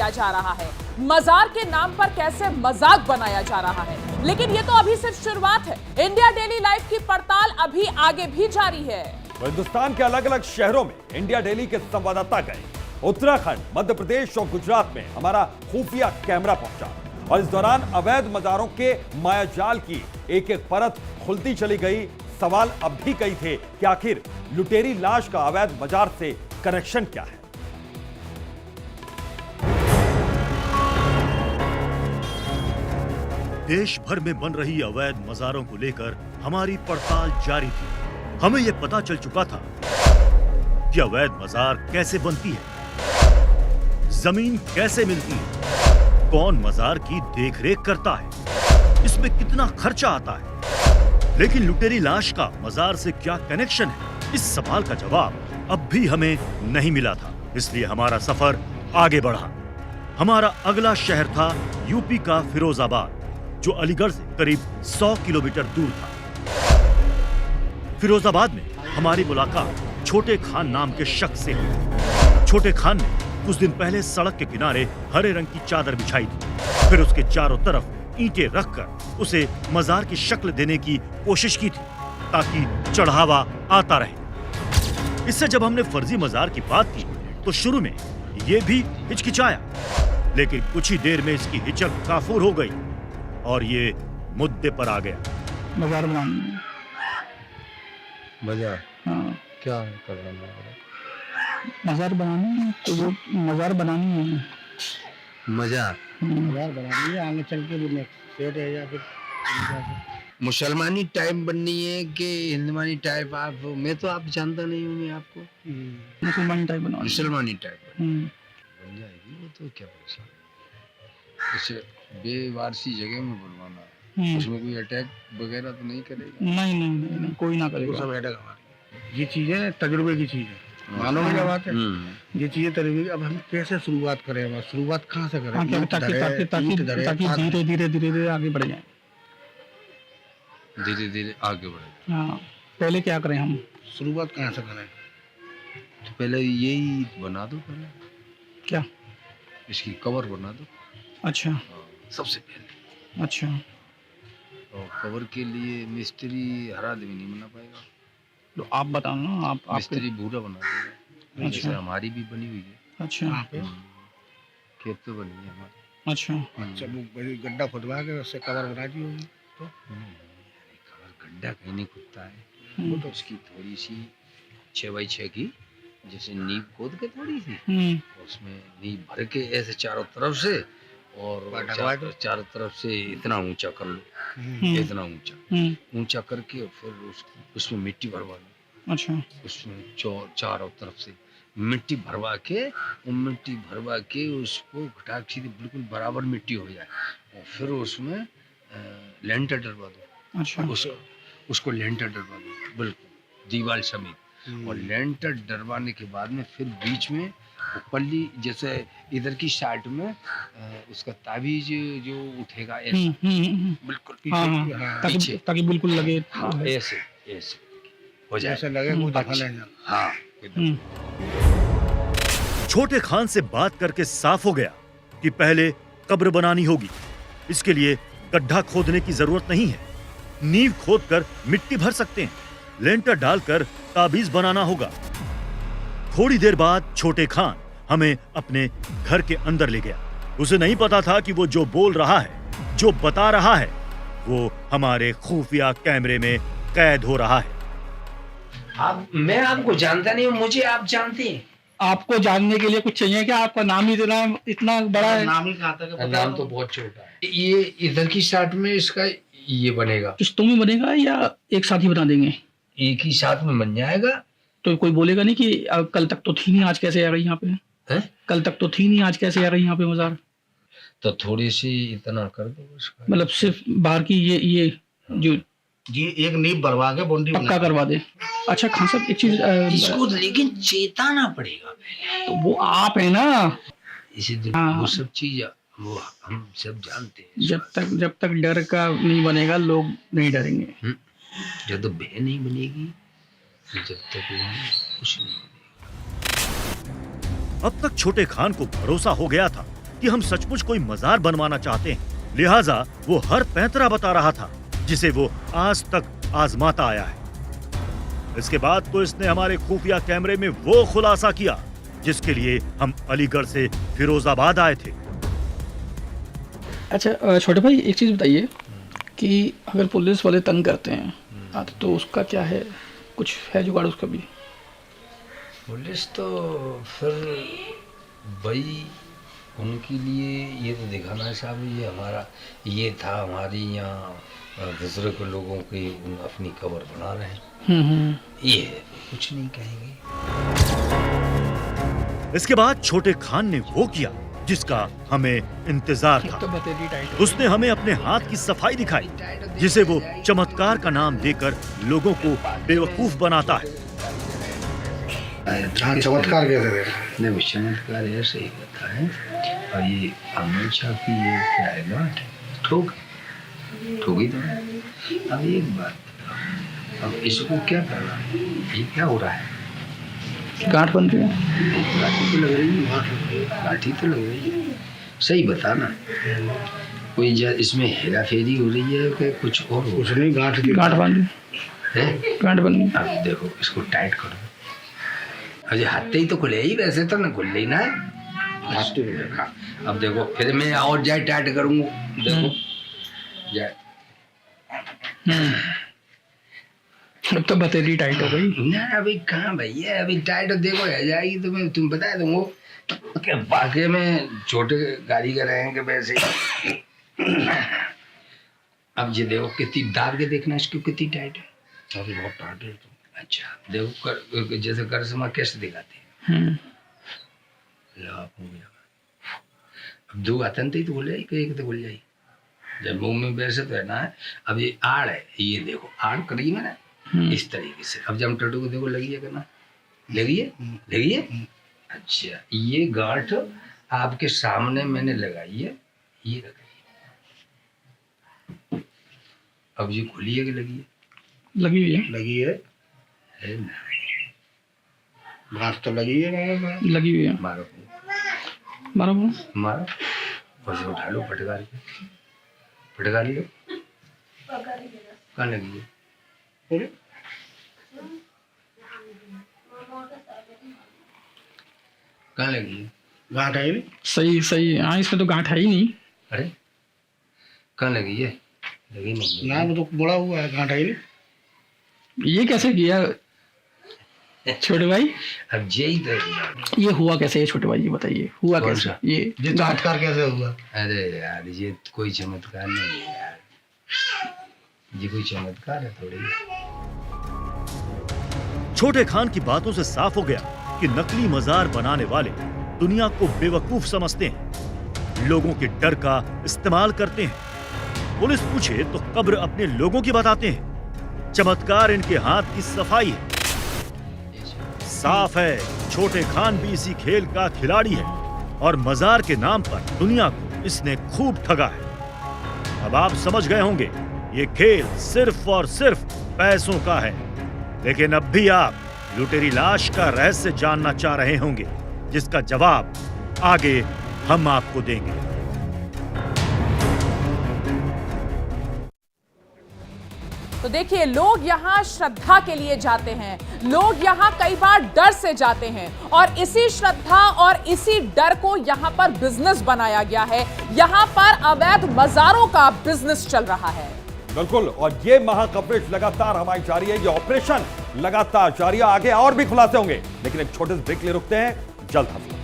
बनाया जा रहा है, मजार के नाम पर कैसे मजाक बनाया जा रहा है। लेकिन ये तो अभी सिर्फ शुरुआत है। इंडिया डेली लाइफ की पड़ताल अभी आगे भी जारी है। हिंदुस्तान के अलग अलग शहरों में इंडिया डेली के संवाददाता गए। उत्तराखंड, मध्य प्रदेश और गुजरात में हमारा खुफिया कैमरा पहुंचा और इस दौरान अवैध मजारों के मायाजाल की एक एक परत खुलती चली गई। सवाल अब भी कई थे कि आखिर लुटेरी लाश का अवैध मजार से कनेक्शन क्या है। देश भर में बन रही अवैध मजारों को लेकर हमारी पड़ताल जारी थी। हमें यह पता चल चुका था कि अवैध मजार कैसे बनती है, जमीन कैसे मिलती है, कौन मजार की देखरेख करता है, इसमें कितना खर्चा आता है। लेकिन लुटेरी लाश का मजार से क्या कनेक्शन है, इस सवाल का जवाब अब भी हमें नहीं मिला था। इसलिए हमारा सफर आगे बढ़ा। हमारा अगला शहर था यूपी का फिरोजाबाद, जो अलीगढ़ से करीब 100 किलोमीटर दूर था। फिरोजाबाद में हमारी मुलाकात छोटे खान नाम के शख्स से हुई। छोटे खान ने कुछ दिन पहले सड़क के किनारे हरे रंग की चादर बिछाई थी, फिर उसके चारों तरफ ईंटें रखकर उसे मजार की शक्ल देने की कोशिश की थी ताकि चढ़ावा आता रहे। इससे जब हमने फर्जी मजार की बात की तो शुरू में ये भी हिचकिचाया, लेकिन कुछ ही देर में इसकी हिचक काफूर हो गई और ये मुद्दे पर आ गया। मजार बनानी है। मजार? हाँ। क्या कर रहा है? मजार बनानी है, तो वो मजार बनानी है। मजार? मजार बनानी है, आगे चल के वो नेक्स्ट सेट है या फिर मुसलमानी टाइप बननी है कि हिंदुमानी टाइप? आप मैं तो आप जानता नहीं हूँ, मैं आपको मुसलमानी टाइप बनानी। मुसलमानी टाइप बन जाएगी, वो तो क्या परेशान है। जैसे बेवारसी जगह में बनवाना है, उसमें कोई अटैक वगैरह तो नहीं करेगा? नहीं, कोई ना करेगा। सब अटैक हमारी ये चीजें तजुर्बे की चीज है, मानो में क्या बात है। ये चीजें तजुर्बे की। अब हम कैसे शुरुआत करें, अब शुरुआत कहाँ से करें ताकि धीरे धीरे आगे बढ़ जाए। धीरे धीरे आगे बढ़े। हाँ, पहले क्या करें हम? शुरुआत कहाँ से करें? तो पहले यही बना दो। पहले क्या? इसकी कवर बना दो। अच्छा, सबसे पहले। अच्छा। और कवर के लिए मिस्त्री हर आदमी नहीं बना पाएगा, तो आप बताओ ना। आप मिस्त्री भूरा बना देगा। अच्छा। जैसे हमारी भी बनी हुई है। अच्छा। खेत पे बनी है हमारी। अच्छा। गड्ढा खुदवा के उससे कवर बना दी होगी तो? कवर गड्ढा कहीं नहीं खुदता है, वो तो उसकी थोड़ी सी 6x6 की जैसे नींव खोद के थोड़ी सी उसमें नींव भर के ऐसे चारों तरफ से और चारों तरफ से इतना ऊंचा कर लो, इतना ऊंचा करके फिर उसमें मिट्टी भरवा लो। अच्छा। उसमें चारों तरफ से मिट्टी भरवा के उसको घटा सीधे बिल्कुल बराबर मिट्टी हो जाए और फिर उसमें लेंटर डलवा दो। अच्छा। उसको लेंटर डलवा दो बिल्कुल दीवार समेत। और लेंटर डलवाने के बाद में फिर बीच में पल्ली जैसे इधर की साइड में उसका ताबीज जो उठेगा ऐसे बिल्कुल पीछे ताकि बिल्कुल लगे। हाँ, ऐसे हो जाए, ऐसे लगे वो दफन है। हाँ। छोटे खान से बात करके साफ हो गया कि पहले कब्र बनानी होगी। इसके लिए गड्ढा खोदने की जरूरत नहीं है, नींव खोदकर मिट्टी भर सकते हैं, लेंटर डालकर ताबीज बनाना होगा। थोड़ी देर बाद छोटे खान हमें अपने घर के अंदर ले गया। उसे नहीं पता था कि वो जो बोल रहा है, जो बता रहा है, वो हमारे खुफिया कैमरे में कैद हो रहा है। मैं आपको जानता नहीं हूँ, मुझे आप जानते हैं। आपको जानने के लिए कुछ चाहिए क्या? आपका नाम ही इतना बड़ा है। नाम ही कहाँ तक? नाम तो बहुत छोटा है। ये इधर की साइड में इसका ये बनेगा। किस्तों में बनेगा या एक साथ ही बना देंगे? एक ही साथ में बन जाएगा। तो कोई बोलेगा नहीं कि कल तक तो थी नहीं, आज कैसे आ गई यहाँ पे? है? कल तक तो थी नहीं, आज कैसे आ गई यहाँ पे मजार? तो थोड़ी सी इतना कर दो उसका। मतलब सिर्फ बाहर की ये जो एक नींव भरवा के बाउंड्री पक्का करवा दे। अच्छा खान साहब, एक चीज इसको लेकिन चेताना पड़ेगा पहले। तो वो आप है ना, इसी वो सब चीज वो हम सब जानते हैं। जब तक डर का नहीं बनेगा लोग नहीं डरेंगे। जब तक भय नहीं बनेगी, जब तक कुछ नहीं बनेगा। अब तक छोटे खान को भरोसा हो गया था कि हम सचमुच कोई मजार बनवाना चाहते हैं, लिहाजा वो हर पैंतरा बता रहा था जिसे वो आज तक आजमाता आया है। इसके बाद तो इसने हमारे खुफिया कैमरे में वो खुलासा किया जिसके लिए हम अलीगढ़ से फिरोजाबाद आए थे। अच्छा छोटे भाई, एक चीज़ बताइए कि अगर पुलिस वाले तंग करते हैं तो उसका क्या है, कुछ है जुगाड़ उसका भी? पुलिस तो फिर भाई उनके लिए ये तो दिखाना चाहिए, ये हमारा ये था, हमारी यहाँ बुजुर्ग लोगों की अपनी कब्र बना रहे हैं, ये कुछ नहीं कहेंगे। इसके बाद छोटे खान ने वो किया जिसका हमें इंतजार था। उसने हमें अपने हाथ की सफाई दिखाई जिसे वो चमत्कार का नाम देकर लोगों को बेवकूफ बनाता है। चमत्कार कैसे देखा? नहीं, चमत्कार ऐसे ही होता है। और ये हमेशा की ये क्या है गांठ ठोकी तो है। अब एक बात, अब इसको क्या करना, ये क्या हो रहा है? गांठ बन रही है, गाठी तो लग रही है, गाठी तो लग रही है। सही बताना, कोई इसमें हेरा फेरी हो रही है कि कुछ और? कुछ नहीं, गांठ बन रही है, गांठ बन रही। अब देखो इसको टाइट करो, अजय हाथे ही तो खुले ही, वैसे तो ना खुल रही ना। हाँ, अब देखो फिर मैं और जाए टाइट करूँगा, देखो जाए। अब तो बतेरी टाइट हो गई ना। अभी कहाँ भैया, अभी टाइट देखो आ जाएगी तो मैं तुम बता दूंगा कि वाकई में छोटे कारीगर हैं कि वैसे। अब ये देखो कितनी दाब के देखना इसको, कितनी टाइट है। अभी बहुत टाइट है। अच्छा देखो जैसे करिश्मा कैसे दिखाते हैं। लो आप हो गया। अब दो आतंक ही तो खुल जाएगी, एक तो खुल जाएगी। जब मुंह में वैसे तो है ना। अब ये आड़ है, ये देखो आड़ करी में ना इस तरीके से। अब जब टटू को देखो लगी है करना, लगी है। अच्छा ये गांठ आपके सामने मैंने लगाई है, ये लगाई है। अब ये खुली है कि लगी है? लगी हुई है, लगी है ना? गांठ तो लगी है, लगी हुई है। मारो मारो और से उठा लो, फटकार लो। कहाँ लगी है? कहाँ लगी है? गांठ है नहीं। सही। हाँ, इसमें तो गांठ है ही नहीं। अरे कहाँ लगी है? लगी नहीं ना, वो तो बड़ा हुआ है, गांठ है नहीं। ये कैसे किया छोटे भाई? अब यही तो ये हुआ कैसे है छोटे भाई, ये बताइए हुआ कैसे? ये चमत्कार कैसे हुआ? अरे यार ये कोई चमत्कार नहीं है यार, ये कोई चमत्कार है थोड़ी। छोटे खान की बातों से साफ हो गया कि नकली मजार बनाने वाले दुनिया को बेवकूफ समझते हैं, लोगों के डर का इस्तेमाल करते हैं। पुलिस पूछे तो कब्र अपने लोगों की बताते हैं, चमत्कार इनके हाथ की सफाई है। साफ है छोटे खान भी इसी खेल का खिलाड़ी है और मजार के नाम पर दुनिया को इसने खूब ठगा है। अब आप समझ गए होंगे ये खेल सिर्फ और सिर्फ पैसों का है, लेकिन अब भी आप लुटेरी लाश का रहस्य जानना चाह रहे होंगे, जिसका जवाब आगे हम आपको देंगे। तो देखिए, लोग यहाँ श्रद्धा के लिए जाते हैं, लोग यहाँ कई बार डर से जाते हैं और इसी श्रद्धा और इसी डर को यहाँ पर बिजनेस बनाया गया है। यहाँ पर अवैध मजारों का बिजनेस चल रहा है। बिल्कुल, और ये महा कवरेज लगातार हमारी जारी है, ये ऑपरेशन लगातार जारी है। आगे और भी खुलासे होंगे, लेकिन एक छोटे से ब्रेक ले रुकते हैं, जल्द हम